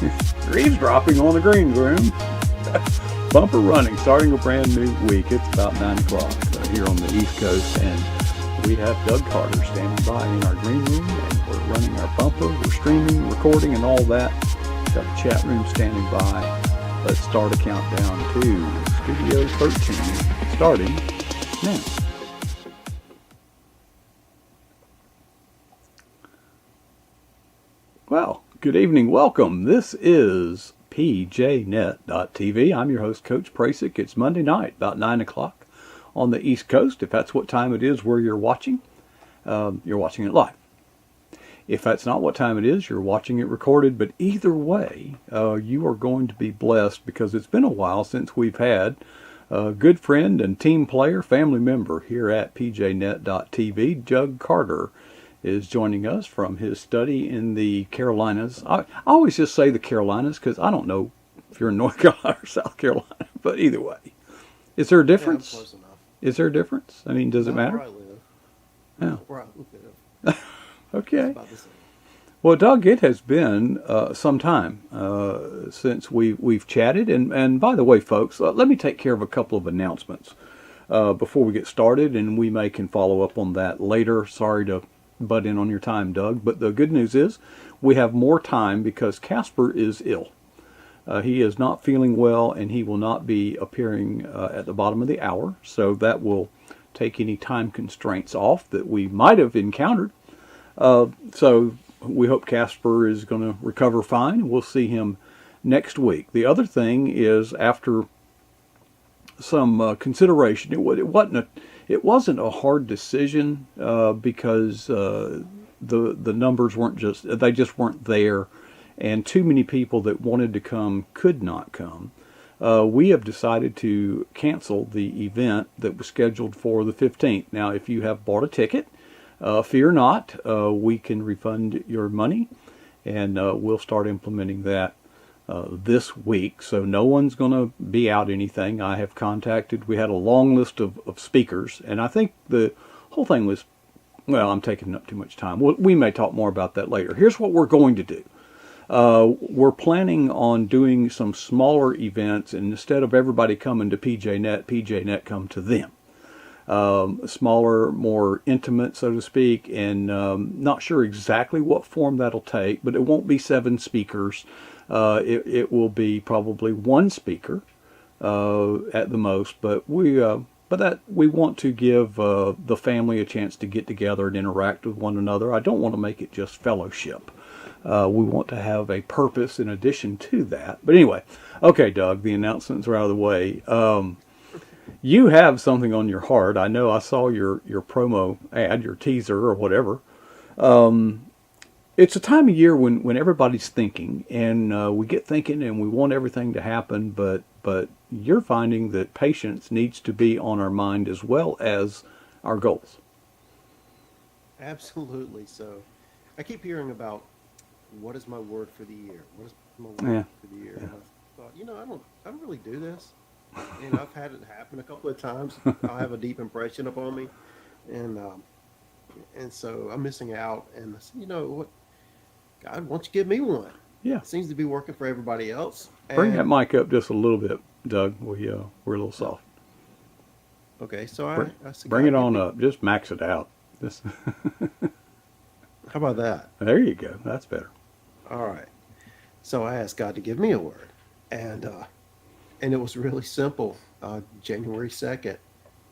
You're eavesdropping on the green room. Bumper running, starting a brand new week. It's about 9 o'clock here on the East Coast, and we have Doug Carter standing by in our green room, and we're running our bumper. We're streaming, recording, and all that. Got the chat room standing by. Let's start a countdown to Studio 13, starting now. Well, good evening. Welcome. This is PJNet.TV. I'm your host, Coach Prasick. It's Monday night, about 9 o'clock on the East Coast. If that's what time it is where you're watching it live. If that's not what time it is, you're watching it recorded. But either way, you are going to be blessed because it's been a while since we've had a good friend and team player, family member here at PJNet.TV. Doug Carter is joining us from his study in the Carolinas. I always just say the Carolinas because I don't know if you're in North Carolina or South Carolina, but either way. Is there a difference? Yeah, I'm close enough. Is there a difference? I mean, does it matter? Where I live. Yeah. Where I live. Okay. It's about the same. Well, Doug, it has been some time since we've chatted. And by the way, folks, let me take care of a couple of announcements before we get started, and we can follow up on that later. Sorry to butt in on your time, Doug. But the good news is we have more time because Casper is ill. He is not feeling well, and he will not be appearing at the bottom of the hour. So that will take any time constraints off that we might have encountered. So we hope Casper is going to recover fine. We'll see him next week. The other thing is, after some consideration, it wasn't a hard decision because the numbers they just weren't there, and too many people that wanted to come could not come. We have decided to cancel the event that was scheduled for the 15th. Now, if you have bought a ticket, fear not, we can refund your money, and we'll start implementing that this week. So no one's going to be out anything. I have contacted, we had a long list of speakers, and I think the whole thing was, well, I'm taking up too much time. We may talk more about that later. Here's what we're going to do. We're planning on doing some smaller events, and instead of everybody coming to PJNet come to them. Smaller, more intimate, so to speak, and not sure exactly what form that'll take, but it won't be 7 speakers. It will be probably 1 speaker at the most, but we want to give the family a chance to get together and interact with one another. I don't want to make it just fellowship. We want to have a purpose in addition to that. But anyway, okay, Doug, the announcements are out of the way. You have something on your heart. I know I saw your promo ad, your teaser or whatever. It's a time of year when everybody's thinking, and we get thinking and we want everything to happen, but you're finding that patience needs to be on our mind as well as our goals. Absolutely. So I keep hearing about what is my word for the year? What is my word Yeah. for the year? Yeah. And I thought, I don't really do this. And I've had it happen a couple of times. I'll have a deep impression upon me. And so I'm missing out. And I said, you know what? God, why don't you give me one? Yeah. It seems to be working for everybody else. Bring that And mic up just a little bit, Doug. We're a little soft. okay, so I said, Bring God, it give on me. up. Just max it out. Just, How about that? there you go. That's better. All right. So I asked God to give me a word, and it was really simple. January 2nd,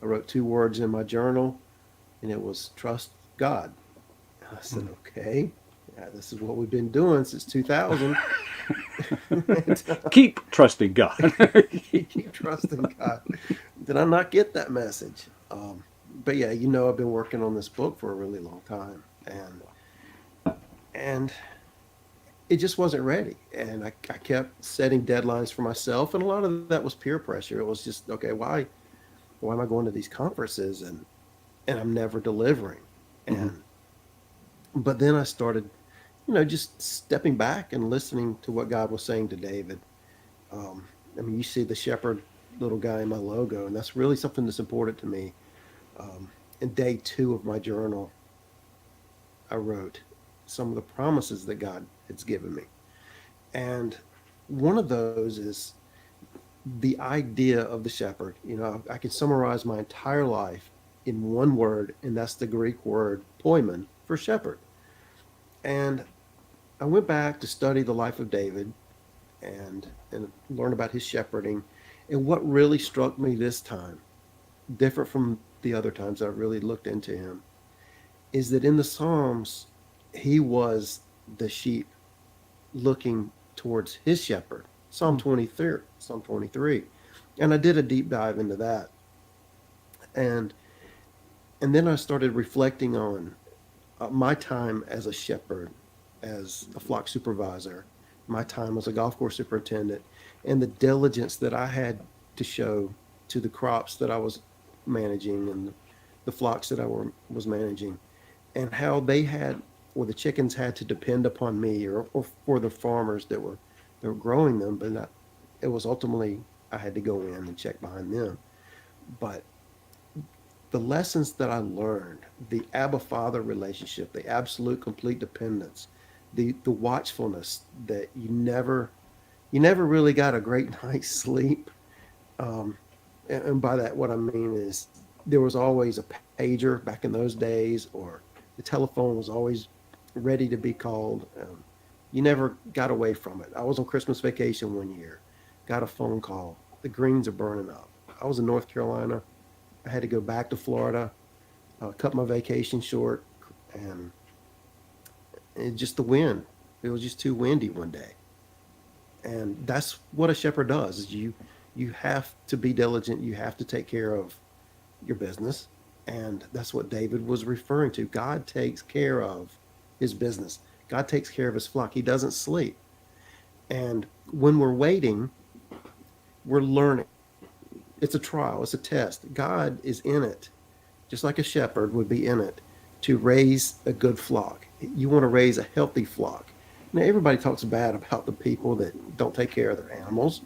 I wrote 2 words in my journal, and it was trust God. And I said, okay, yeah, this is what we've been doing since 2000. And, Keep trusting God. keep trusting God. Did I not get that message? But yeah, I've been working on this book for a really long time, and it just wasn't ready. And I kept setting deadlines for myself, and a lot of that was peer pressure. It was just, okay, why am I going to these conferences and I'm never delivering? Mhm. And but then I started, just stepping back and listening to what God was saying to David. You see the shepherd little guy in my logo, and that's really something that's important to me. In day 2 of my journal, I wrote some of the promises that God has given me. And one of those is the idea of the shepherd. You know, I can summarize my entire life in one word, and that's the Greek word poimen for shepherd. And I went back to study the life of David and learn about his shepherding. And what really struck me this time, different from the other times I really looked into him, is that in the Psalms, he was the sheep looking towards his shepherd. Psalm 23, Psalm 23. And I did a deep dive into that. And and then I started reflecting on my time as a shepherd, as a flock supervisor, my time as a golf course superintendent, and the diligence that I had to show to the crops that I was managing and the flocks that was managing, and how they had, or the chickens had to depend upon me, or for the farmers that were growing them, but not, it was ultimately I had to go in and check behind them. But the lessons that I learned, the Abba Father relationship, the absolute complete dependence, the watchfulness that you never really got a great night's sleep. And by that, what I mean is there was always a pager back in those days, or the telephone was always ready to be called. You never got away from it. I was on Christmas vacation one year, got a phone call. The greens are burning up. I was in North Carolina. I had to go back to Florida, cut my vacation short, and just the wind. It was just too windy one day. And that's what a shepherd does, is you have to be diligent. You have to take care of your business. And that's what David was referring to. God takes care of his business. God takes care of his flock. He doesn't sleep. And when we're waiting, we're learning. It's a trial, it's a test. God is in it, just like a shepherd would be in it, to raise a good flock. You want to raise a healthy flock. Now, everybody talks bad about the people that don't take care of their animals.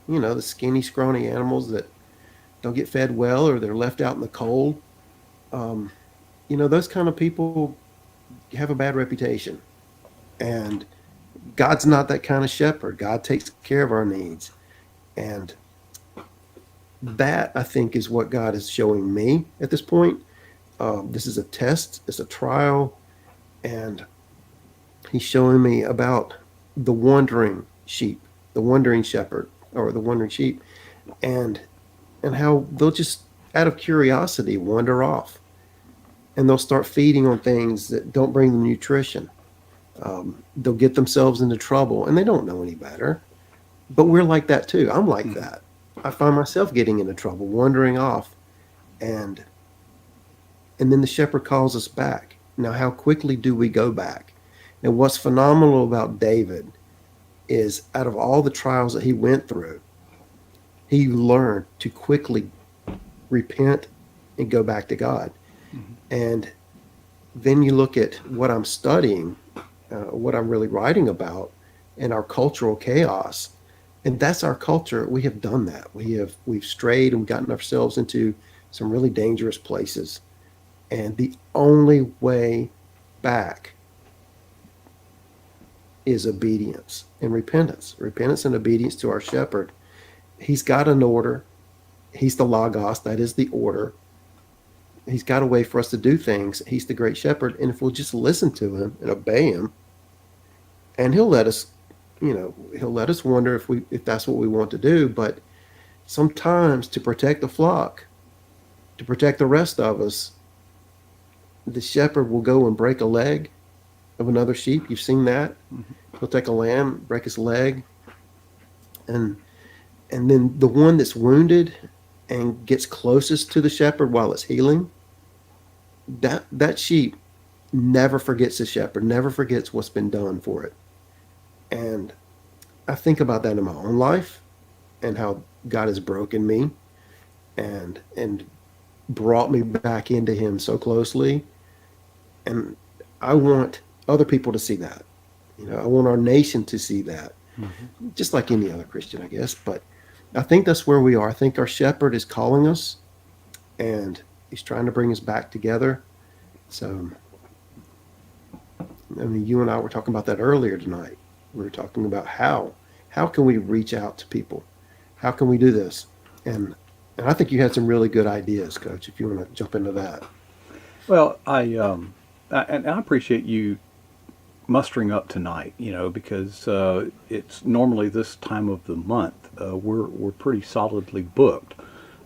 You know, the skinny, scrawny animals that don't get fed well, or they're left out in the cold. Um, those kind of people have a bad reputation. And God's not that kind of shepherd. God takes care of our needs. And that, I think, is what God is showing me at this point. This is a test, it's a trial, and He's showing me about the wandering sheep, the wandering shepherd, or the wandering sheep, and how they'll just, out of curiosity, wander off, and they'll start feeding on things that don't bring them nutrition. They'll get themselves into trouble, and they don't know any better. But we're like that too. I'm like that. I find myself getting into trouble, wandering off, and then the shepherd calls us back. Now, how quickly do we go back? And what's phenomenal about David is, out of all the trials that he went through, he learned to quickly repent and go back to God. And then you look at what I'm studying, what I'm really writing about, and our cultural chaos. And that's our culture. We have done that. We've strayed and gotten ourselves into some really dangerous places. And the only way back is obedience and repentance. Repentance and obedience to our shepherd. He's got an order. He's the Logos, that is the order. He's got a way for us to do things. He's the great shepherd. And if we'll just listen to him and obey him, and he'll let us, he'll let us wonder if that's what we want to do. But sometimes, to protect the flock, to protect the rest of us, the shepherd will go and break a leg of another sheep. You've seen that. He'll take a lamb, break his leg, and then the one that's wounded and gets closest to the shepherd while it's healing, that sheep never forgets the shepherd, never forgets what's been done for it. And I think about that in my own life, and how God has broken me and brought me back into him so closely. And I want other people to see that. I want our nation to see that. Just like any other Christian, I guess. But I think that's where we are. I think our shepherd is calling us, and he's trying to bring us back together. So, I mean, you and I were talking about that earlier tonight. We were talking about how can we reach out to people? How can we do this? And and I think you had some really good ideas, Coach. If you want to jump into that. Well, and I appreciate you mustering up tonight, because it's normally this time of the month. We're pretty solidly booked,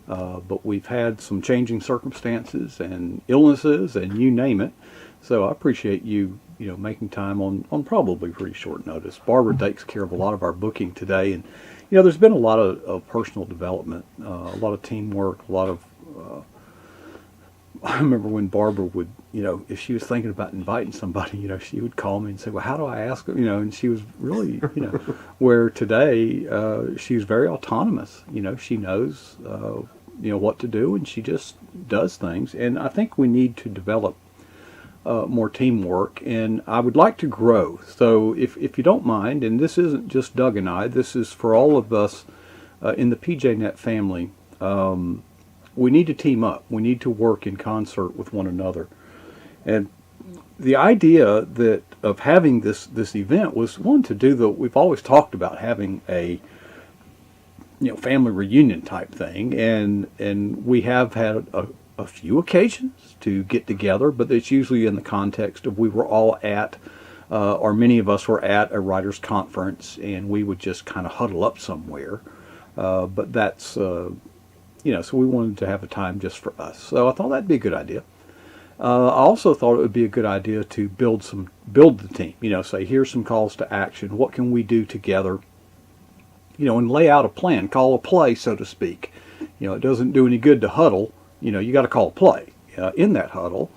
but we've had some changing circumstances and illnesses, and you name it. So I appreciate you, making time on probably pretty short notice. Barbara takes care of a lot of our booking today, and there's been a lot of personal development, a lot of teamwork, a lot of I remember when Barbara would, if she was thinking about inviting somebody, she would call me and say, "Well, how do I ask them?" And she was really, where today she's very autonomous. She knows, what to do, and she just does things. And I think we need to develop more teamwork, and I would like to grow. So if you don't mind, and this isn't just Doug and I, this is for all of us in the PJNet family. We need to team up. We need to work in concert with one another. And the idea that of having this event was one to do the we've always talked about having a family reunion type thing, and we have had a few occasions to get together, but it's usually in the context of we were all at or many of us were at a writers conference, and we would just kind of huddle up somewhere. But that's so we wanted to have a time just for us. So I thought that'd be a good idea. I also thought it would be a good idea to build the team. Say here's some calls to action. What can we do together? And lay out a plan, call a play, so to speak. It doesn't do any good to huddle. You got to call a play in that huddle.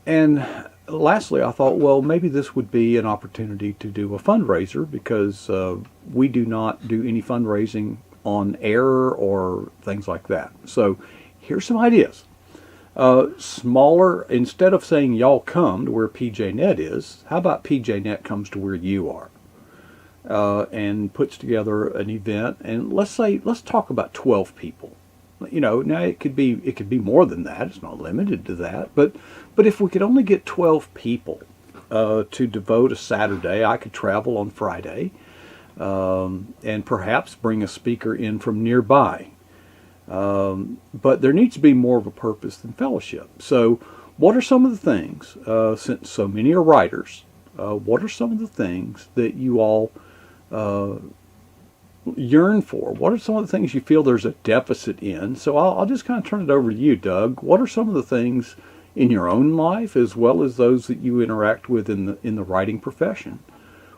And lastly, I thought, well, maybe this would be an opportunity to do a fundraiser, because we do not do any fundraising on air or things like that. So here's some ideas. Smaller, instead of saying y'all come to where PJNet is, how about PJNet comes to where you are? And puts together an event, and let's talk about 12 people. Now it could be more than that. It's not limited to that, but if we could only get 12 people to devote a Saturday, I could travel on Friday, and perhaps bring a speaker in from nearby. But there needs to be more of a purpose than fellowship. So what are some of the things, since so many are writers, what are some of the things that you all yearn for? What are some of the things you feel there's a deficit in? So I'll just kind of turn it over to you, Doug. What are some of the things in your own life, as well as those that you interact with in the writing profession?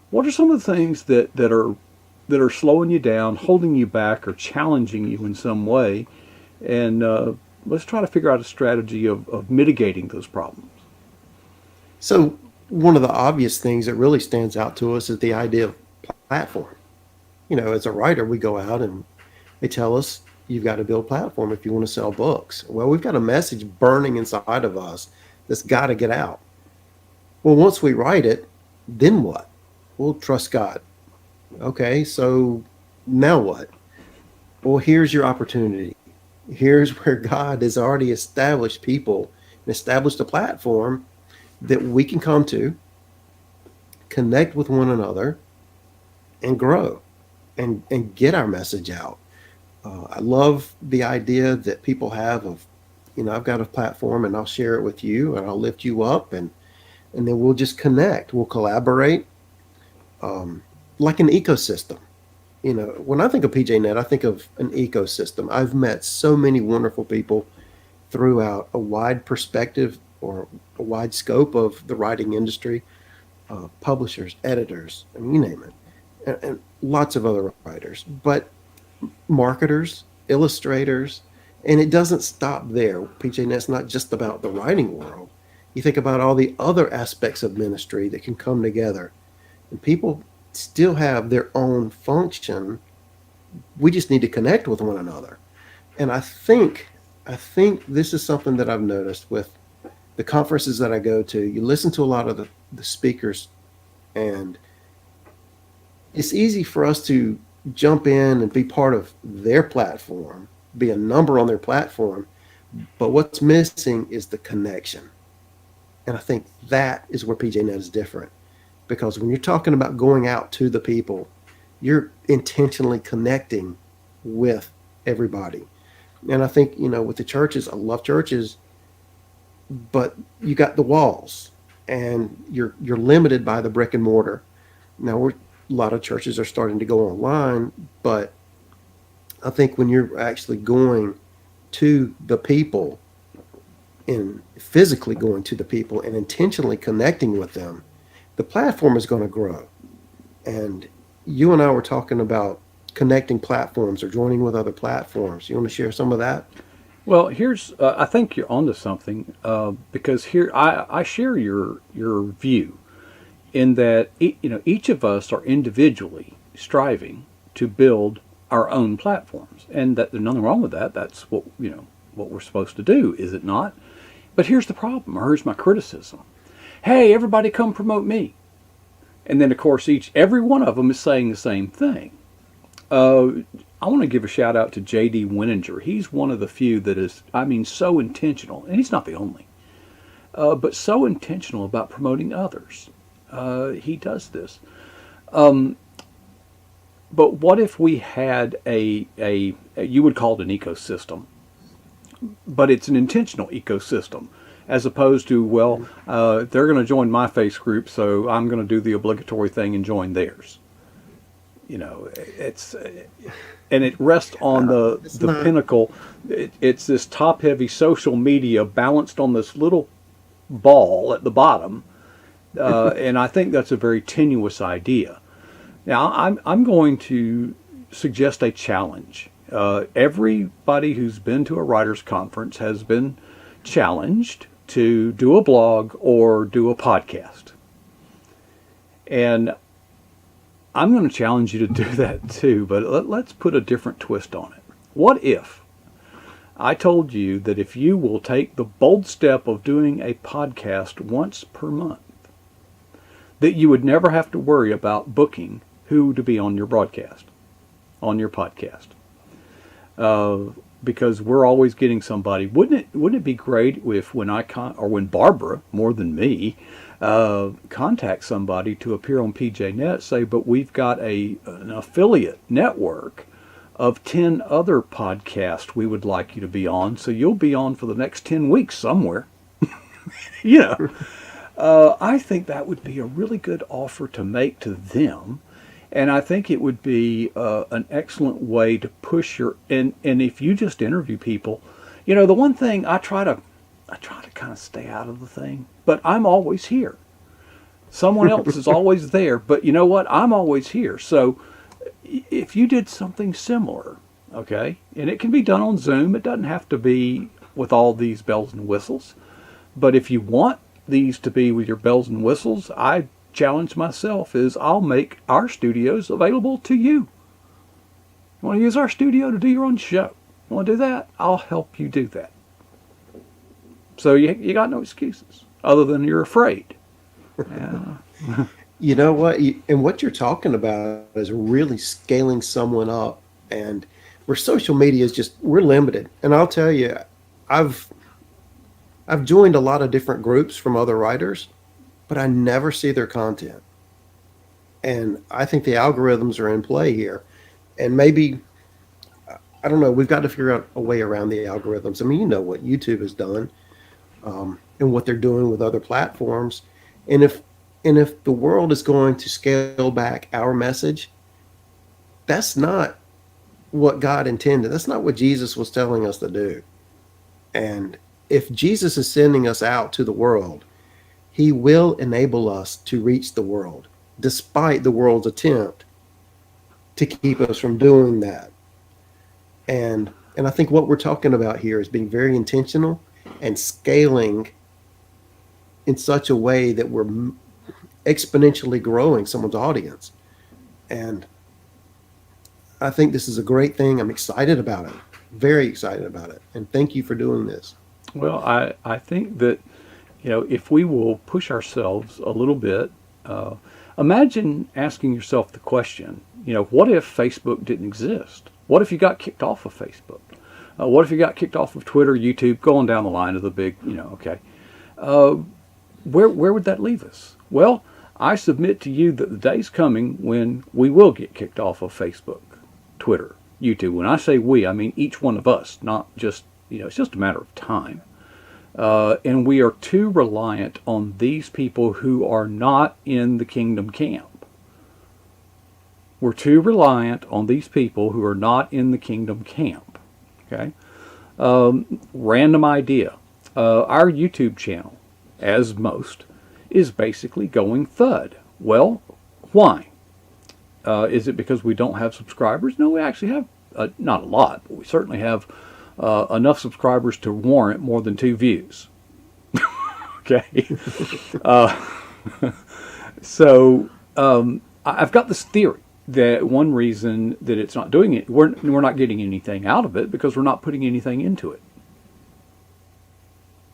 What are some of the things that are slowing you down, holding you back, or challenging you in some way? And let's try to figure out a strategy of mitigating those problems. So one of the obvious things that really stands out to us is the idea of platform. As a writer, we go out and they tell us you've got to build a platform if you want to sell books. Well, we've got a message burning inside of us that's got to get out. Well, once we write it, then what? We'll trust God. Okay, so now what? Well, here's your opportunity. Here's where God has already established people and established a platform that we can come to, connect with one another, and grow and get our message out. I love the idea that people have of, I've got a platform and I'll share it with you and I'll lift you up, and then we'll just connect. We'll collaborate, like an ecosystem. When I think of PJNet, I think of an ecosystem. I've met so many wonderful people throughout a wide perspective or a wide scope of the writing industry, publishers, editors, you name it, and lots of other writers, but marketers, illustrators, and it doesn't stop there. PJNet's not just about the writing world. You think about all the other aspects of ministry that can come together, and people still have their own function. We just need to connect with one another. And I think this is something that I've noticed with the conferences that I go to. You listen to a lot of the speakers, and it's easy for us to jump in and be part of their platform, be a number on their platform. But what's missing is the connection. And I think that is where PJNet is different, because when you're talking about going out to the people, you're intentionally connecting with everybody. And I think, with the churches, I love churches, but you got the walls and you're limited by the brick and mortar. Now a lot of churches are starting to go online, but I think when you're actually going to the people and physically going to the people and intentionally connecting with them, the platform is going to grow. And you and I were talking about connecting platforms or joining with other platforms. You want to share some of that? Well, here's I think you're onto something because here I share your view in that each of us are individually striving to build our own platforms, and that there's nothing wrong with that. That's what what we're supposed to do, is it not? But here's the problem, or here's my criticism. Hey, everybody come promote me. And then, of course, every one of them is saying the same thing. I want to give a shout out to J.D. Winninger. He's one of the few that is, so intentional, and he's not the only, but so intentional about promoting others. He does this. But what if we had a you would call it an ecosystem, but it's an intentional ecosystem, as opposed to, they're going to join my face group, so I'm going to do the obligatory thing and join theirs. It's and it rests on the pinnacle. It's this top-heavy social media balanced on this little ball at the bottom, and I think that's a very tenuous idea. Now, I'm going to suggest a challenge. Everybody who's been to a writers' conference has been challenged to do a blog or do a podcast. And I'm going to challenge you to do that too, but let's put a different twist on it. What if I told you that if you will take the bold step of doing a podcast once per month, that you would never have to worry about booking who to be on your broadcast, on your podcast? Because we're always getting somebody. Wouldn't it be great if when Barbara, more than me, contact somebody to appear on PJNet, say, but we've got an affiliate network of 10 other podcasts we would like you to be on, so you'll be on for the next 10 weeks somewhere. I think that would be a really good offer to make to them. And I think it would be an excellent way to push and if you just interview people, the one thing I try to kind of stay out of the thing, but I'm always here. Someone else is always there, but you know what? I'm always here. So if you did something similar, okay, and it can be done on Zoom, it doesn't have to be with all these bells and whistles. But if you want these to be with your bells and whistles, I challenge myself is I'll make our studios available to you. You want to use our studio to do your own show? You want to do that? I'll help you do that. So you got no excuses other than you're afraid. Yeah. You know what? And what you're talking about is really scaling someone up, and where social media is we're limited. And I'll tell you, I've joined a lot of different groups from other writers, but I never see their content. And I think the algorithms are in play here. And maybe, I don't know, we've got to figure out a way around the algorithms. You know what YouTube has done, and what they're doing with other platforms. And if the world is going to scale back our message, that's not what God intended. That's not what Jesus was telling us to do. And if Jesus is sending us out to the world, he will enable us to reach the world, despite the world's attempt to keep us from doing that. And I think what we're talking about here is being very intentional and scaling in such a way that we're exponentially growing someone's audience. And I think this is a great thing. I'm excited about it, very excited about it. And thank you for doing this. Well, I think that, if we will push ourselves a little bit, imagine asking yourself the question, what if Facebook didn't exist? What if you got kicked off of Facebook? What if you got kicked off of Twitter, YouTube, going down the line of the big, okay. Where would that leave us? Well, I submit to you that the day's coming when we will get kicked off of Facebook, Twitter, YouTube. When I say we, I mean each one of us, not just, it's just a matter of time. And we are too reliant on these people who are not in the kingdom camp. We're too reliant on these people who are not in the kingdom camp. Okay? Random idea. Our YouTube channel, as most, is basically going thud. Well, why? Is it because we don't have subscribers? No, we actually have, not a lot, but we certainly have enough subscribers to warrant more than 2 views. Okay? So I've got this theory that one reason that it's not doing it, we're not getting anything out of it because we're not putting anything into it.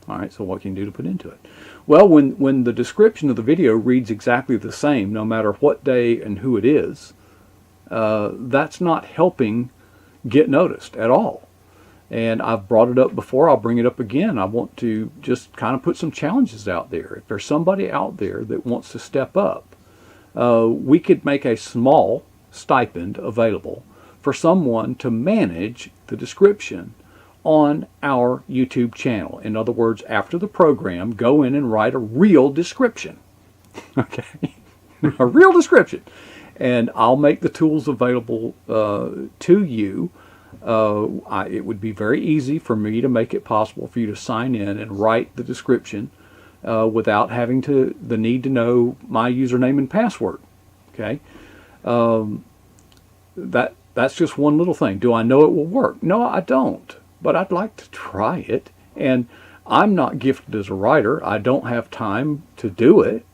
All right, so what can you do to put into it? Well, when the description of the video reads exactly the same, no matter what day and who it is, that's not helping get noticed at all. And I've brought it up before, I'll bring it up again. I want to just kind of put some challenges out there. If there's somebody out there that wants to step up, we could make a small stipend available for someone to manage the description on our YouTube channel. In other words, after the program, go in and write a real description. Okay? A real description. And I'll make the tools available to you. It would be very easy for me to make it possible for you to sign in and write the description without having the need to know my username and password. Okay? That's just one little thing. Do I know it will work? No, I don't. But I'd like to try it. And I'm not gifted as a writer. I don't have time to do it.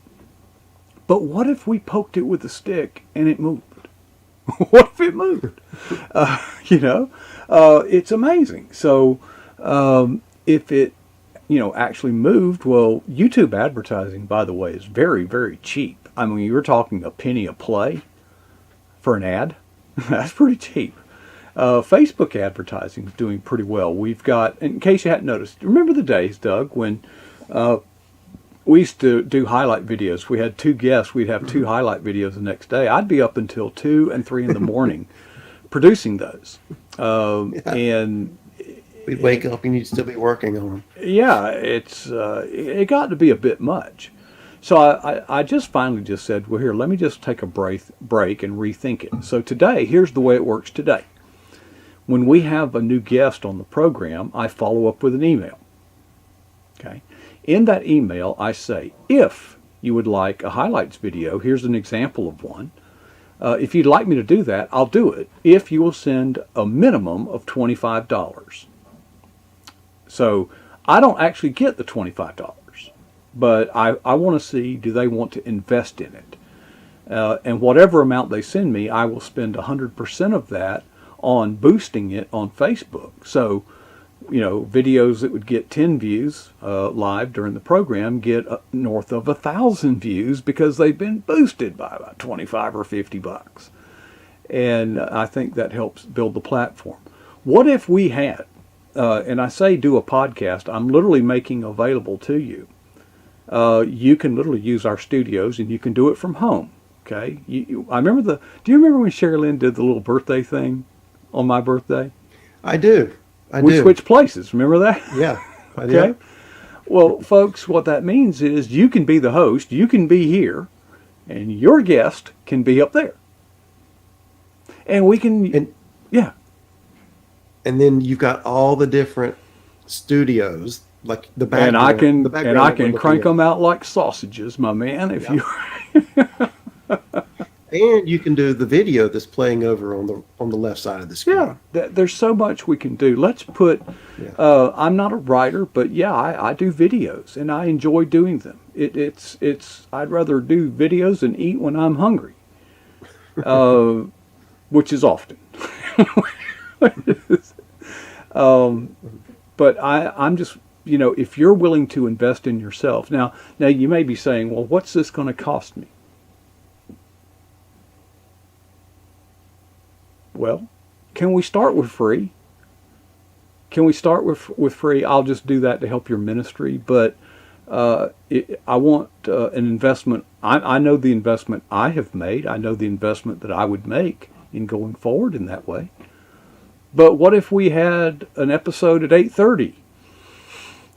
But what if we poked it with a stick and it moved? What if it moved? It's amazing. So if it, actually moved, well, YouTube advertising, by the way, is very, very cheap. I mean, you're talking a penny a play for an ad. That's pretty cheap. Facebook advertising is doing pretty well. We've got, in case you hadn't noticed, remember the days, Doug, when we used to do highlight videos. We had 2 guests. We'd have 2 highlight videos the next day. I'd be up until 2 and 3 in the morning producing those. And We'd wake up and you'd still be working on them. yeah, it got to be a bit much. So I just finally just said, well, here, let me just take a break and rethink it. So today, here's the way it works today. When we have a new guest on the program, I follow up with an email. Okay. In that email, I say, if you would like a highlights video, here's an example of one. If you'd like me to do that, I'll do it if you will send a minimum of $25. So I don't actually get the $25, but I want to see, do they want to invest in it? And whatever amount they send me, I will spend 100% of that on boosting it on Facebook. So, videos that would get 10 views live during the program get north of 1,000 views because they've been boosted by about 25 or 50 bucks. And I think that helps build the platform. What if we had, and I say do a podcast, I'm literally making available to you. You can literally use our studios and you can do it from home. Okay. Do you remember when Sherry Lynn did the little birthday thing on my birthday? I do. We switched places. Remember that? Yeah. Okay. Well, folks, what that means is you can be the host, you can be here, and your guest can be up there. And we can, yeah. And then you've got all the different studios, like the background. And I can crank them out like sausages, my man. If you. And you can do the video that's playing over on the left side of the screen. Yeah, there's so much we can do. Let's put. Yeah. I'm not a writer, but yeah, I do videos and I enjoy doing them. It's. I'd rather do videos than eat when I'm hungry, which is often. But I'm just, if you're willing to invest in yourself. Now you may be saying, well, what's this going to cost me? Well, can we start with free? Can we start with free? I'll just do that to help your ministry. But I want an investment. I know the investment I have made. I know the investment that I would make in going forward in that way. But what if we had an episode at 8:30?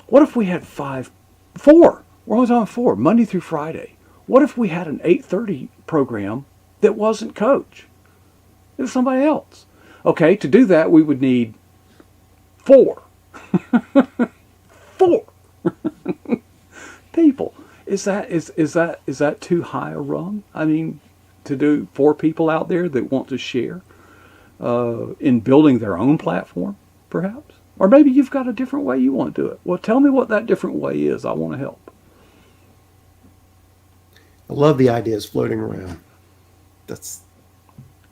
What if we had four? We're always on four, Monday through Friday. What if we had an 8:30 program that wasn't Coach? It was somebody else. Okay, to do that, we would need four. Four people. Is that too high a rung? I mean, to do four people out there that want to share in building their own platform, perhaps? Or maybe you've got a different way you want to do it. Well, tell me what that different way is. I want to help. I love the ideas floating around. That's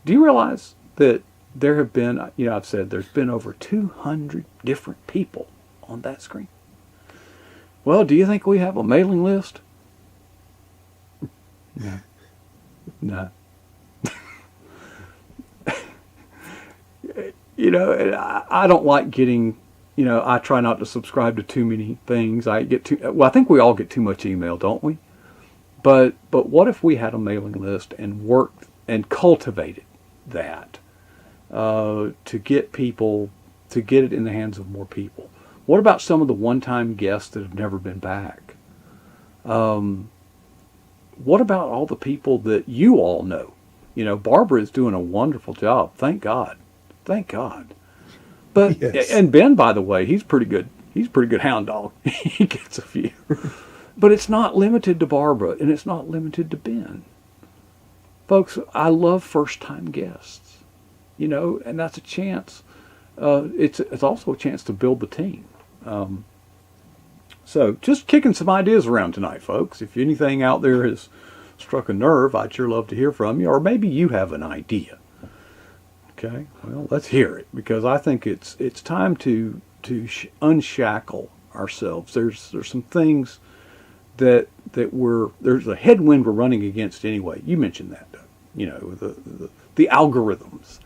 Do you realize that there have been, I've said there's been over 200 different people on that screen? Well, do you think we have a mailing list? No. No. And I don't like getting, I try not to subscribe to too many things. I think we all get too much email, don't we? But what if we had a mailing list and worked and cultivated that to get it in the hands of more people? What about some of the one-time guests that have never been back? What about all the people that you all know? Barbara is doing a wonderful job. Thank God. Thank God. But yes. And Ben, by the way, he's pretty good. He's a pretty good hound dog. He gets a few. But it's not limited to Barbara, and it's not limited to Ben. Folks, I love first-time guests. And that's a chance. It's also a chance to build the team. So just kicking some ideas around tonight, folks. If anything out there has struck a nerve, I'd sure love to hear from you. Or maybe you have an idea. Okay, well, let's hear it, because I think it's time to unshackle ourselves. There's some things that there's a headwind we're running against anyway. You mentioned that, Doug. The algorithms,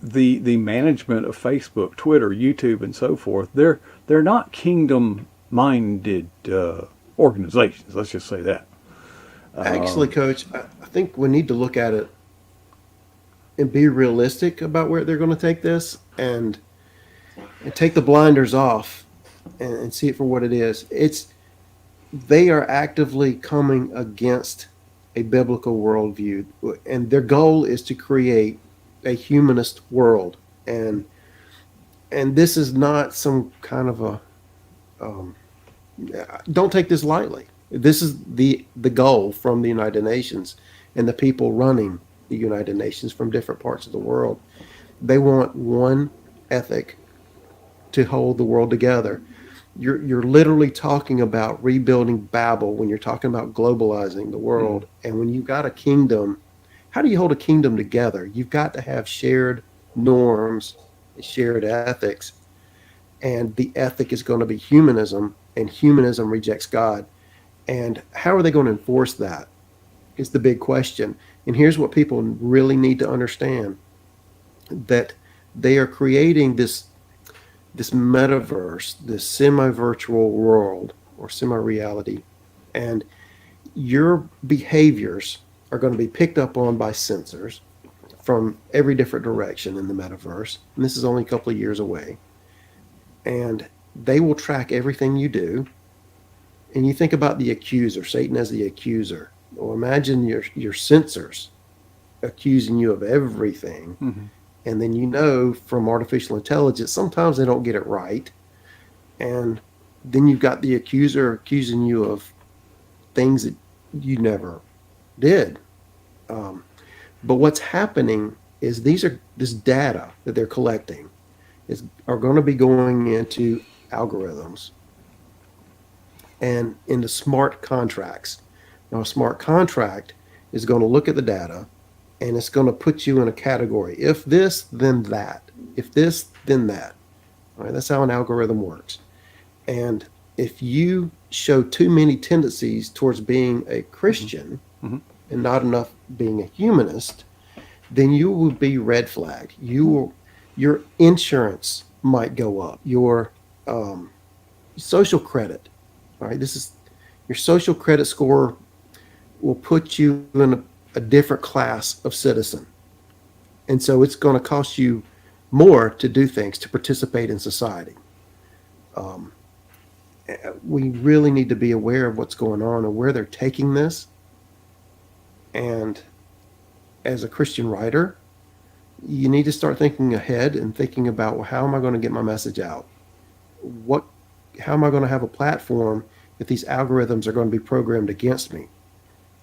the management of Facebook, Twitter, YouTube, and so forth. They're not kingdom-minded organizations. Let's just say that. actually, Coach, I think we need to look at it and be realistic about where they're going to take this, and take the blinders off and see it for what it is. They are actively coming against a biblical worldview, and their goal is to create a humanist world, and this is not some kind of a don't take this lightly. This is the goal from the United Nations and the people running the United Nations from different parts of the world. They want one ethic to hold the world together. You're literally talking about rebuilding Babel when you're talking about globalizing the world. And when you've got a kingdom, how do you hold a kingdom together? You've got to have shared norms, shared ethics. And the ethic is going to be humanism, and humanism rejects God. And how are they going to enforce that is the big question. And here's what people really need to understand, that they are creating this metaverse, this semi-virtual world or semi-reality, and your behaviors are going to be picked up on by sensors from every different direction in the metaverse. And this is only a couple of years away. And they will track everything you do. And you think about the accuser, Satan as the accuser. Well, imagine your sensors accusing you of everything. Mm-hmm. And then from artificial intelligence, sometimes they don't get it right. And then you've got the accuser accusing you of things that you never did. But what's happening is this data that they're collecting are going to be going into algorithms and into smart contracts. Now, a smart contract is going to look at the data, and it's going to put you in a category. If this, then that. If this, then that. All right, that's how an algorithm works. And if you show too many tendencies towards being a Christian Mm-hmm. and not enough being a humanist, then you will be red flagged. Your insurance might go up. Your social credit. All right, this is your social credit score will put you in a different class of citizen. And so it's going to cost you more to do things, to participate in society. Um, we really need to be aware of what's going on and where they're taking this. And as a Christian writer, you need to start thinking ahead and thinking about, well, how am I going to get my message out? What, how am I going to have a platform if these algorithms are going to be programmed against me?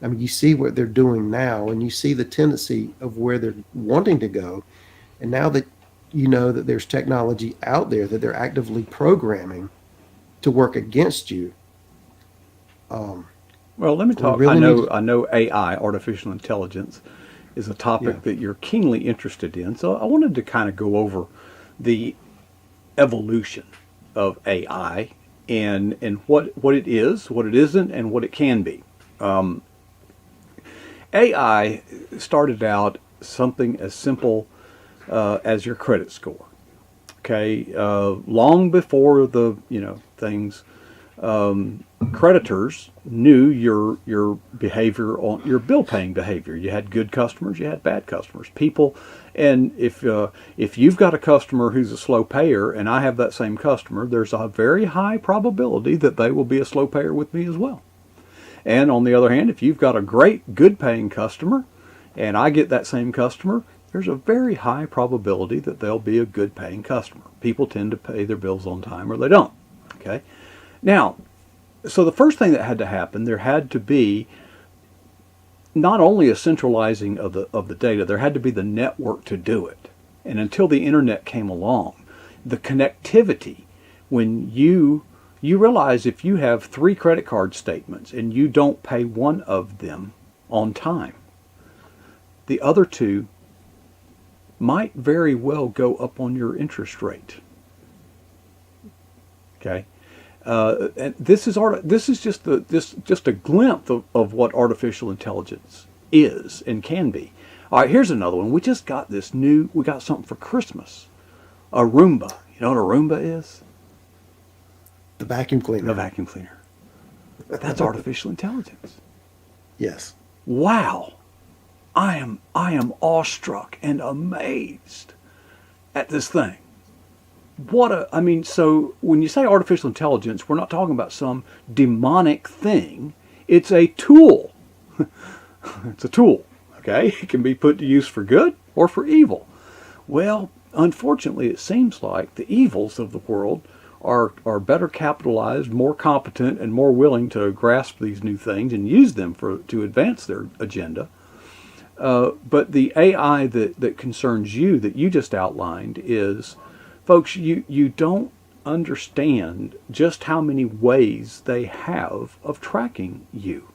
I mean, you see what they're doing now, and you see the tendency of where they're wanting to go. And now that you know that there's technology out there that they're actively programming to work against you, Well, let me we talk. really need to, I know AI, artificial intelligence, is a topic yeah, that you're keenly interested in. So I wanted to kind of go over the evolution of AI and what it is, what it isn't, and what it can be. AI started out something as simple as your credit score. Okay, long before the things, creditors knew your behavior on your bill paying behavior. You had good customers, you had bad customers. People, and if you've got a customer who's a slow payer, and I have that same customer, there's a very high probability that they will be a slow payer with me as well. And on the other hand, if you've got a great, good paying customer, and I get that same customer, there's a very high probability that they'll be a good paying customer. People tend to pay their bills on time or they don't. Okay. Now, so the first thing that had to happen, there had to be not only a centralizing of the data, there had to be the network to do it. And until the internet came along, the connectivity, when you realize if you have 3 credit card statements and you don't pay one of them on time, the other 2 might very well go up on your interest rate. Okay, and this is just a glimpse of what artificial intelligence is and can be. All right, here's another one. We just got we got something for Christmas. A Roomba. You know what a Roomba is? the vacuum The cleaner. vacuum cleaner. That's artificial intelligence. Yes. Wow. I am awestruck and amazed at this thing. I mean, so when you say artificial intelligence, we're not talking about some demonic thing. It's a tool. It's a tool, okay? It can be put to use for good or for evil. Well, unfortunately, it seems like the evils of the world are better capitalized, more competent, and more willing to grasp these new things and use them to advance their agenda. But the AI that concerns you, that you just outlined, is, folks, you don't understand just how many ways they have of tracking you.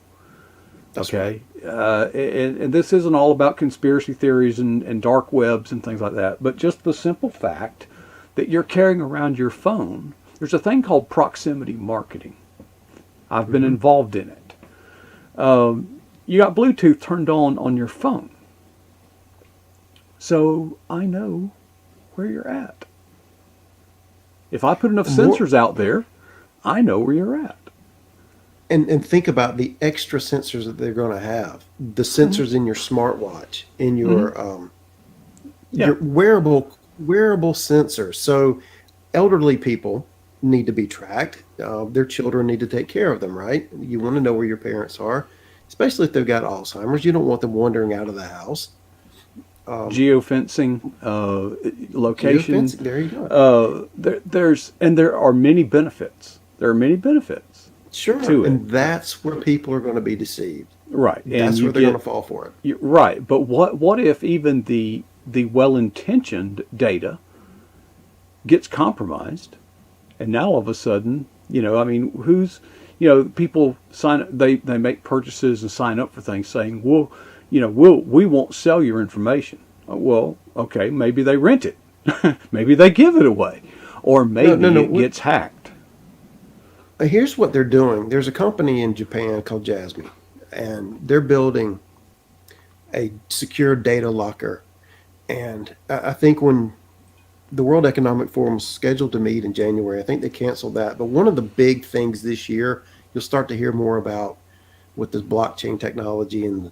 That's Okay, and this isn't all about conspiracy theories and dark webs and things like that, but just the simple fact that you're carrying around your phone. There's a thing called proximity marketing. I've been involved in it. You got Bluetooth turned on your phone, so I know where you're at. If I put enough More, sensors out there, I know where you're at. and think about the extra sensors that they're going to have. The Mm-hmm. sensors in your smartwatch, in Mm-hmm. Yeah. your wearable sensors. So elderly people need to be tracked. Their children need to take care of them, right? You want to know where your parents are, especially if they've got Alzheimer's. You don't want them wandering out of the house. Geofencing, location. Geofencing, there you go. There are many benefits. There are many benefits Sure. to it. And that's where people are going to be deceived. Right, and That's you where they're going get to fall for it. right. But what if even the well-intentioned data gets compromised, and now all of a sudden, I mean, people they make purchases and sign up for things saying, well, we won't sell your information. Well, okay, maybe they rent it, maybe they give it away, or No, no, maybe no. it gets hacked. Here's what they're doing. There's a company in Japan called Jasmine, and they're building a secure data locker. And I think when the World Economic Forum was scheduled to meet in January. I think they canceled that. But one of the big things this year, you'll start to hear more about with this blockchain technology and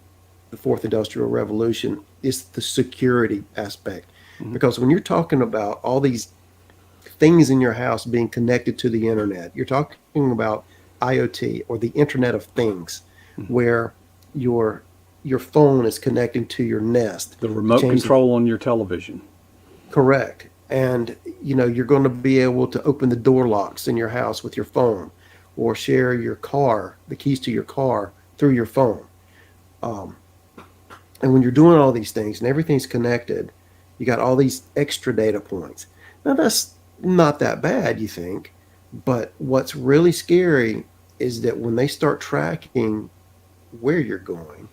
the fourth industrial revolution, is the security aspect. Mhm. Because when you're talking about all these things in your house being connected to the internet, you're talking about IoT, or the Internet of Things, Mhm. where your your phone is connecting to your Nest The to remote change the control on your television. correct. And you're going to be able to open the door locks in your house with your phone, or share your car, the keys to your car, through your phone. Um, and when you're doing all these things and everything's connected, you got all these extra data points. Now that's not that bad, you think, but what's really scary is that when they start tracking where you're going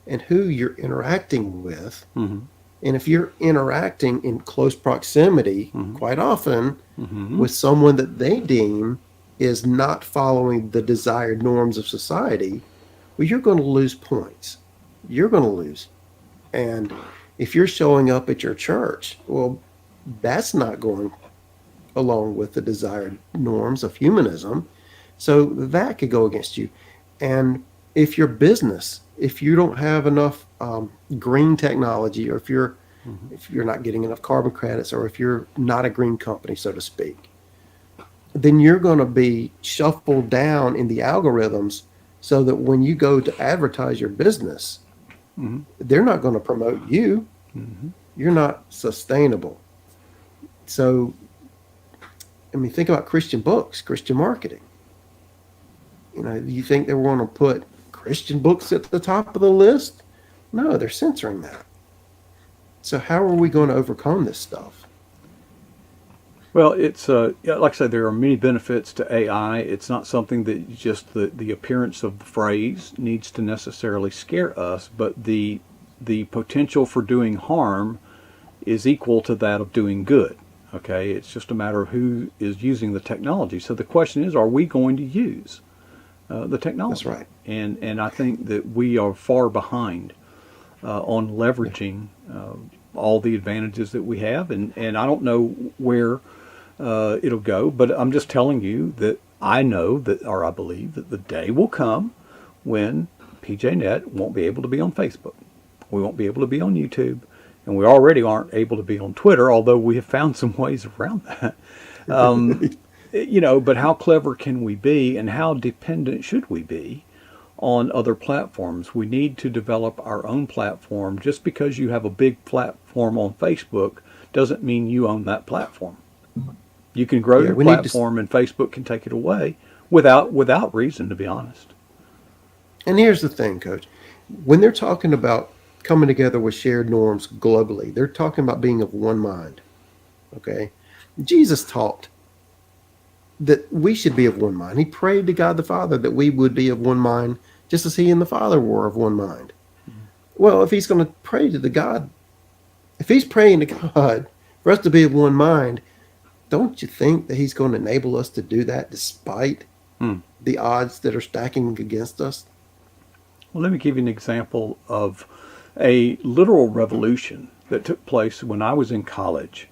and who you're interacting with, Hmm. and if you're interacting in close proximity, Hmm. quite often Hmm. with someone that they deem is not following the desired norms of society, well, you're going to lose points. You're going to lose. And if you're showing up at your church, well, that's not going along with the desired norms of humanism. So that could go against you. And if your business, if you don't have enough green technology, or Hmm. if you're not getting enough carbon credits, or if you're not a green company, so to speak, then you're going to be shuffled down in the algorithms, so that when you go to advertise your business, Hmm. they're not going to promote you. Hmm. You're not sustainable. So, I mean, think about Christian books, Christian marketing. You think they want to put Christian books at the top of the list? No, they're censoring that. So, how are we going to overcome this stuff? Well, it's yeah, like I said, there are many benefits to AI. It's not something that just the appearance of the phrase needs to necessarily scare us, but the potential for doing harm is equal to that of doing good. Okay, it's just a matter of who is using the technology. So the question is, are we going to use the That's technology? right. And I think that we are far behind on Yeah. leveraging all the advantages that we have, and I don't know where it'll go, but I'm just telling you that I know that, or I believe that the day will come when PJNet won't be able to be on Facebook. We won't be able to be on YouTube, and we already aren't able to be on Twitter, although we have found some ways around that. But how clever can we be, and how dependent should we be on other platforms? We need to develop our own platform. Just because you have a big platform on Facebook doesn't mean you own that platform. You can grow Yeah, your we need to. platform, and Facebook can take it away without reason, to be honest. And here's the thing, Coach. When they're talking about coming together with shared norms globally, they're talking about being of one mind. Okay? Jesus taught that we should be of one mind. He prayed to God the Father that we would be of one mind, just as He and the Father were of one mind. Well, if He's going to pray to the God, if He's praying to God for us to be of one mind, don't you think that He's going to enable us to do that despite Hmm. the odds that are stacking against us? Well, let me give you an example of a literal revolution that took place when I was in college.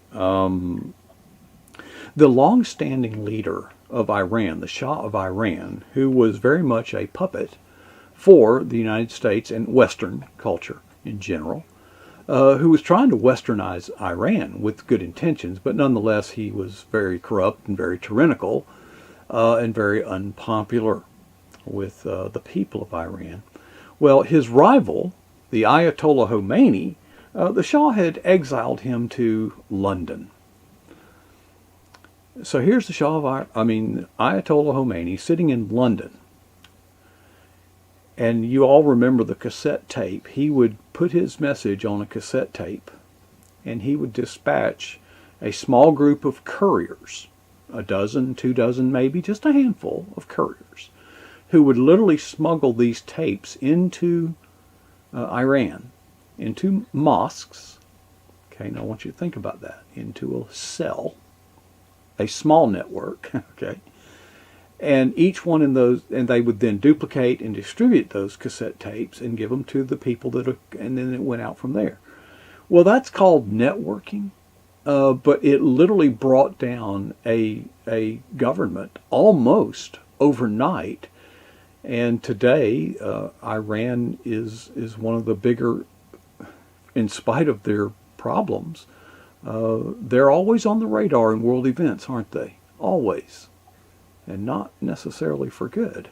The long-standing leader of Iran, the Shah of Iran, who was very much a puppet for the United States and Western culture in general, who was trying to westernize Iran with good intentions, but nonetheless he was very corrupt and very tyrannical and very unpopular with the people of Iran. Well, his rival, the Ayatollah Khomeini, the Shah had exiled him to London. So here's the Ayatollah Khomeini sitting in London. And you all remember the cassette tape. He would put his message on a cassette tape, and he would dispatch a small group of couriers, a dozen, 2 dozen, maybe just a handful of couriers, who would literally smuggle these tapes into Iran, into mosques. Okay, now I want you to think about that. Into a cell, a small network, okay? And each one in those, and they would then duplicate and distribute those cassette tapes and give them to the people and then it went out from there. Well, that's called networking. but it literally brought down a government almost overnight. And today, Iran is one of the bigger, in spite of their problems, they're always on the radar in world events, aren't they? Always, and not necessarily for good.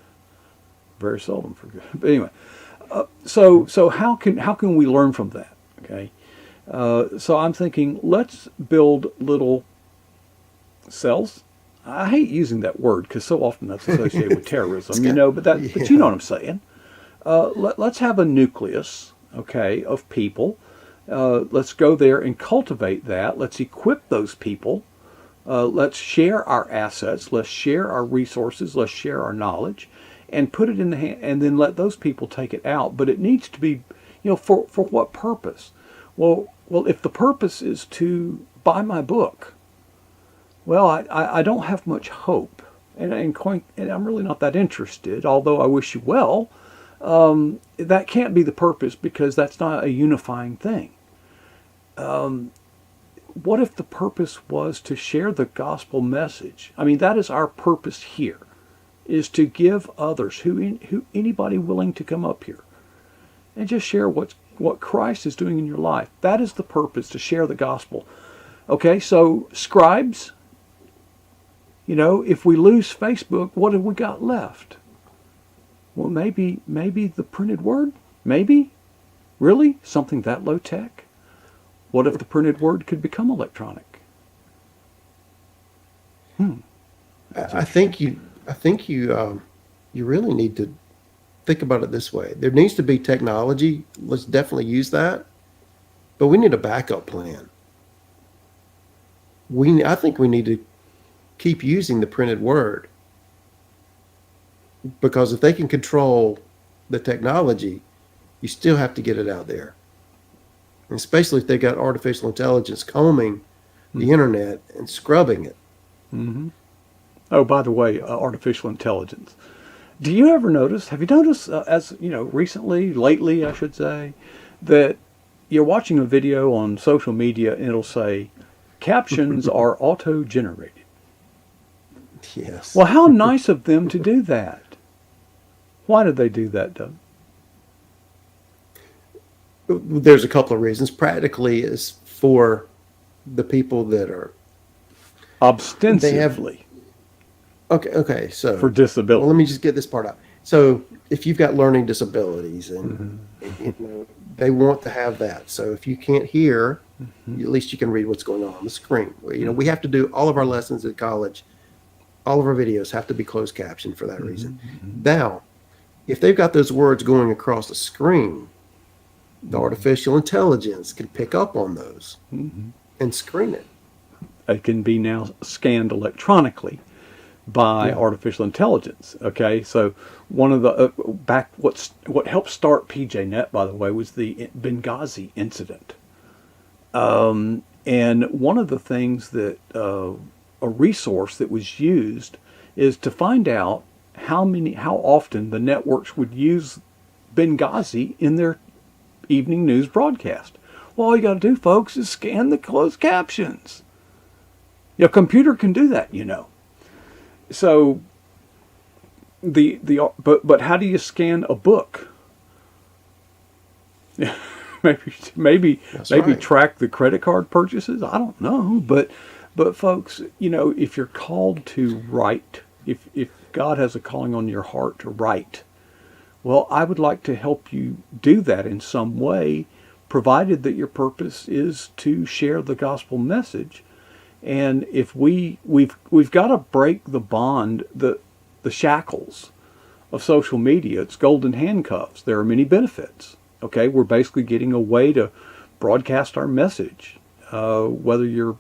Very seldom for good. But anyway, so how can we learn from that? Okay, so I'm thinking let's build little cells. I hate using that word because so often that's associated with terrorism, but you know what I'm saying. Let's have a nucleus, okay, of people. Let's go there and cultivate that. Let's equip those people. Let's share our assets. Let's share our resources. Let's share our knowledge, and put it in the hand, and then let those people take it out. But it needs to be, for what purpose? Well, if the purpose is to buy my book, well, I don't have much hope, and I'm really not that interested. Although I wish you well, that can't be the purpose because that's not a unifying thing. What if the purpose was to share the gospel message? I mean, that is our purpose here, is to give others, who anybody willing to come up here, and just share what Christ is doing in your life. That is the purpose, to share the gospel. Okay, so scribes, if we lose Facebook, what have we got left? Well, maybe the printed word? Maybe? Really? Something that low tech? What if the printed word could become electronic? I think you really need to think about it this way. There needs to be technology. Let's definitely use that, but we need a backup plan. I think we need to keep using the printed word, because if they can control the technology, you still have to get it out there. And especially if they got artificial intelligence combing the internet and scrubbing it. Mm-hmm. Oh, by the way, artificial intelligence. Have you noticed, lately, I should say, that you're watching a video on social media and it'll say, captions are auto-generated. Yes. Well, how nice of them to do that. Why did they do that, Doug? There's a couple of reasons. Practically is for the people that are ostensibly okay. So for disability. Well, let me just get this part out. So if you've got learning disabilities and they want to have that. So if you can't hear, at least you can read what's going on the screen. We have to do all of our lessons at college. All of our videos have to be closed captioned for that reason. Now, if they've got those words going across the screen, the artificial intelligence can pick up on those and screen it. It can be now scanned electronically by artificial intelligence. Okay, so one of the what helped start PJNet, by the way, was the Benghazi incident. And one of the things that a resource that was used is to find out how often the networks would use Benghazi in their evening news broadcast. Well, all you got to do, folks, is scan the closed captions. Your computer can do that, So but how do you scan a book? maybe right. Track the credit card purchases. I don't know, but folks, if you're called to write, if God has a calling on your heart to write, well, I would like to help you do that in some way, provided that your purpose is to share the gospel message. And if we've got to break the bond, the shackles of social media. It's golden handcuffs. There are many benefits. Okay, we're basically getting a way to broadcast our message, whether you're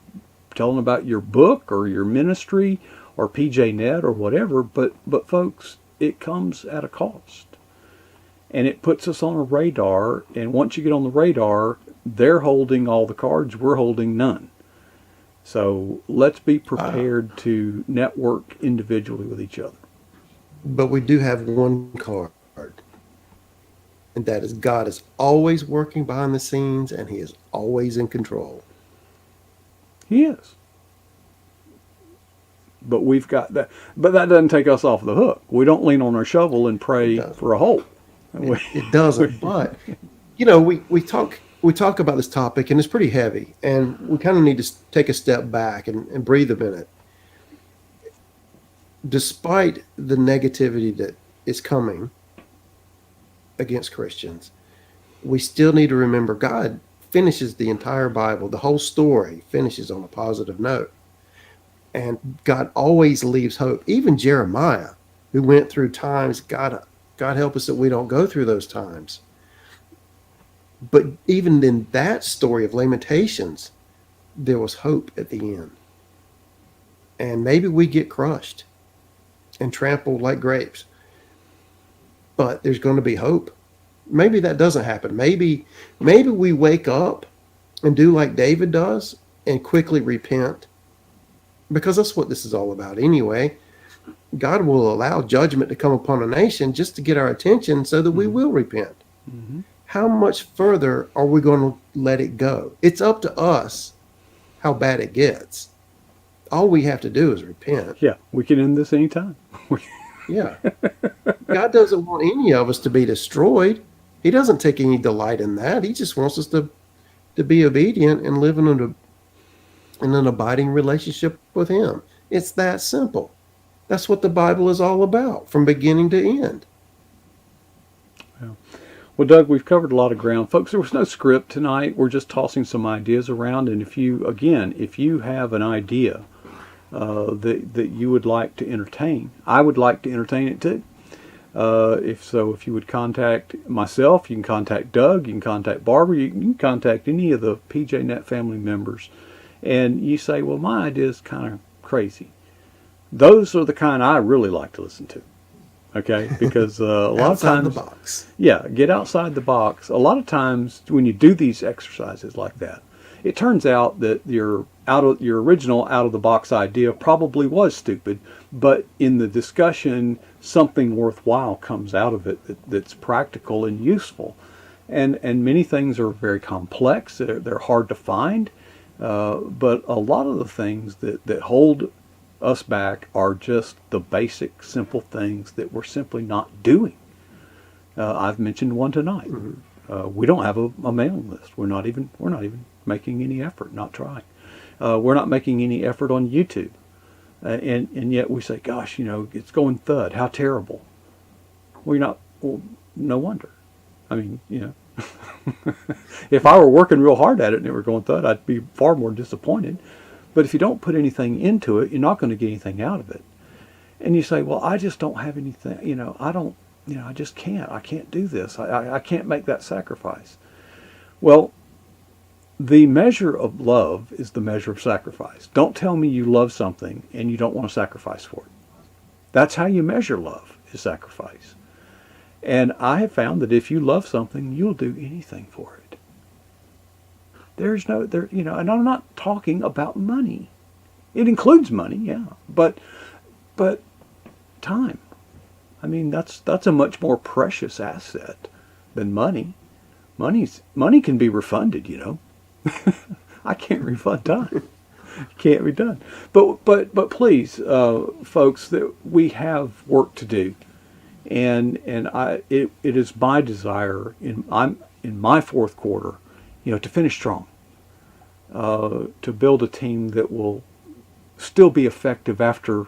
telling about your book or your ministry or PJNet or whatever. But folks, it comes at a cost. And it puts us on a radar, and once you get on the radar, they're holding all the cards, we're holding none. So let's be prepared to network individually with each other. But we do have one card, and that is God is always working behind the scenes, and He is always in control. He is. But we've got that. But that doesn't take us off the hook. We don't lean on our shovel and pray for a hole. It doesn't. But we talk about this topic, and it's pretty heavy, and we kind of need to take a step back and breathe a minute. Despite the negativity that is coming against Christians, we still need to remember God finishes the entire Bible. The whole story finishes on a positive note. And God always leaves hope. Even Jeremiah, who went through times, God help us that we don't go through those times. But even in that story of Lamentations, there was hope at the end. And maybe we get crushed and trampled like grapes, but there's going to be hope. Maybe that doesn't happen. Maybe we wake up and do like David does and quickly repent, because that's what this is all about anyway. God will allow judgment to come upon a nation just to get our attention so that we will repent. Mm-hmm. How much further are we going to let it go? It's up to us how bad it gets. All we have to do is repent. Yeah, we can end this anytime. Yeah. God doesn't want any of us to be destroyed. He doesn't take any delight in that. He just wants us to be obedient and live in an abiding relationship with Him. It's that simple. That's what the Bible is all about, from beginning to end. Well, Doug, we've covered a lot of ground. Folks, there was no script tonight. We're just tossing some ideas around. And if you have an idea that you would like to entertain, I would like to entertain it too. If you would contact myself, you can contact Doug, you can contact Barbara, you can contact any of the PJNet family members. And you say, well, my idea is kind of crazy. Those are the kind I really like to listen to. Okay, because a lot of times, outside the box. Yeah, get outside the box. A lot of times when you do these exercises like that, it turns out that your original out of the box idea probably was stupid, but in the discussion, something worthwhile comes out of it that's practical and useful. And many things are very complex. They're hard to find, but a lot of the things that hold us back are just the basic, simple things that we're simply not doing. I've mentioned one tonight. Mm-hmm. We don't have a mailing list. We're not even making any effort. Not trying. We're not making any effort on YouTube, and yet we say, "Gosh, it's going thud. How terrible." We're not. Well, no wonder. I mean, if I were working real hard at it and it were going thud, I'd be far more disappointed. But if you don't put anything into it, you're not going to get anything out of it. And you say, well, I just don't have anything, I just can't. I can't do this. I can't make that sacrifice. Well, the measure of love is the measure of sacrifice. Don't tell me you love something and you don't want to sacrifice for it. That's how you measure love, is sacrifice. And I have found that if you love something, you'll do anything for it. And I'm not talking about money. It includes money, yeah, but time. I mean, that's a much more precious asset than money. Money can be refunded, I can't refund time. It can't be done. But please, folks, that we have work to do, and it is my desire in my fourth quarter, to finish strong, to build a team that will still be effective after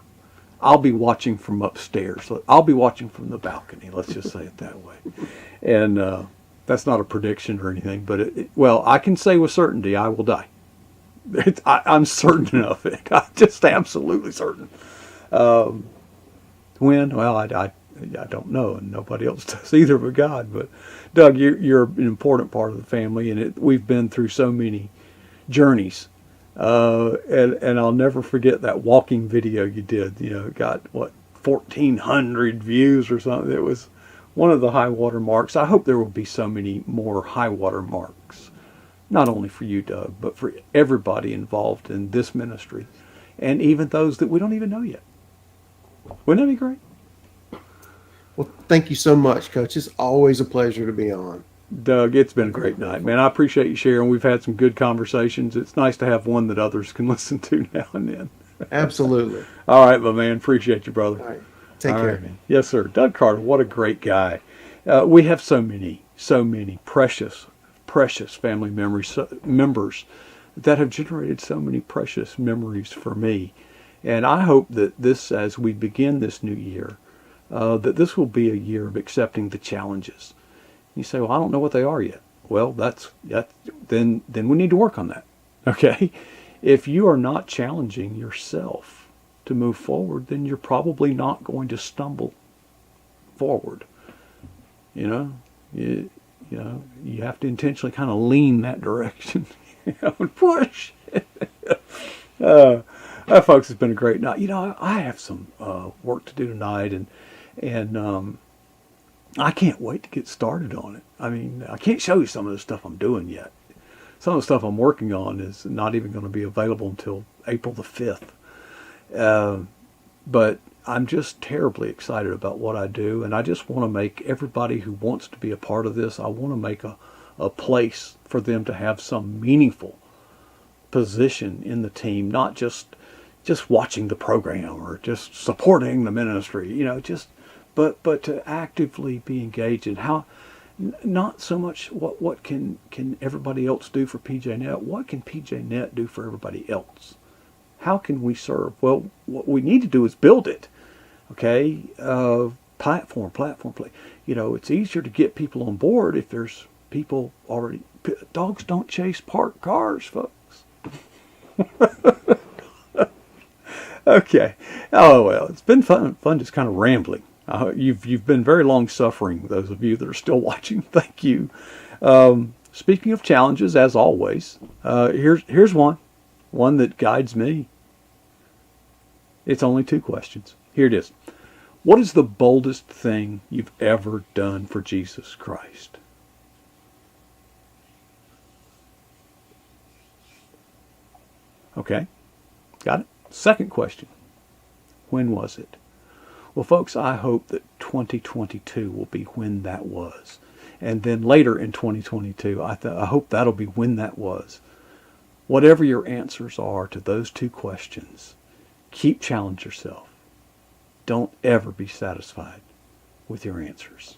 I'll be watching from upstairs. I'll be watching from the balcony. Let's just say it that way. And that's not a prediction or anything, but I can say with certainty I will die. I'm certain of it. I'm just absolutely certain. When? Well, I don't know, and nobody else does either but God. But Doug, you're an important part of the family, and we've been through so many journeys. And I'll never forget that walking video you did. It got 1,400 views or something. It was one of the high water marks. I hope there will be so many more high water marks, not only for you, Doug, but for everybody involved in this ministry, and even those that we don't even know yet. Wouldn't that be great? Well, thank you so much, Coach. It's always a pleasure to be on. Doug, it's been a great night, man. I appreciate you sharing. We've had some good conversations. It's nice to have one that others can listen to now and then. Absolutely. All right, my man. Appreciate you, brother. All right. Take All care. right, man. Yes, sir. Doug Carter, what a great guy. We have so many precious, precious family members that have generated so many precious memories for me. And I hope that this, as we begin this new year, that this will be a year of accepting the challenges. You say, well, I don't know what they are yet. Well, then we need to work on that. Okay? If you are not challenging yourself to move forward, then you're probably not going to stumble forward. You have to intentionally kind of lean that direction, and push. Folks, it's been a great night. I have some work to do tonight, and I can't wait to get started on it. I mean, I can't show you some of the stuff I'm doing yet. Some of the stuff I'm working on is not even going to be available until April the 5th. But I'm just terribly excited about what I do, and I just want to make everybody who wants to be a part of this, I want to make a place for them to have some meaningful position in the team, not just watching the program or just supporting the ministry, but to actively be engaged in how, not so much what can everybody else do for PJNet, what can PJNet do for everybody else? How can we serve? Well, what we need to do is build it. Okay, platform. It's easier to get people on board if there's people already. Dogs don't chase parked cars, folks. Okay. Oh well, it's been fun just kind of rambling. You've been very long suffering. Those of you that are still watching, thank you. Speaking of challenges, as always, here's one that guides me. It's only 2 questions. Here it is. What is the boldest thing you've ever done for Jesus Christ? Okay, got it? Second question. When was it? Well, folks, I hope that 2022 will be when that was. And then later in 2022, I hope that'll be when that was. Whatever your answers are to those 2 questions, keep challenging yourself. Don't ever be satisfied with your answers.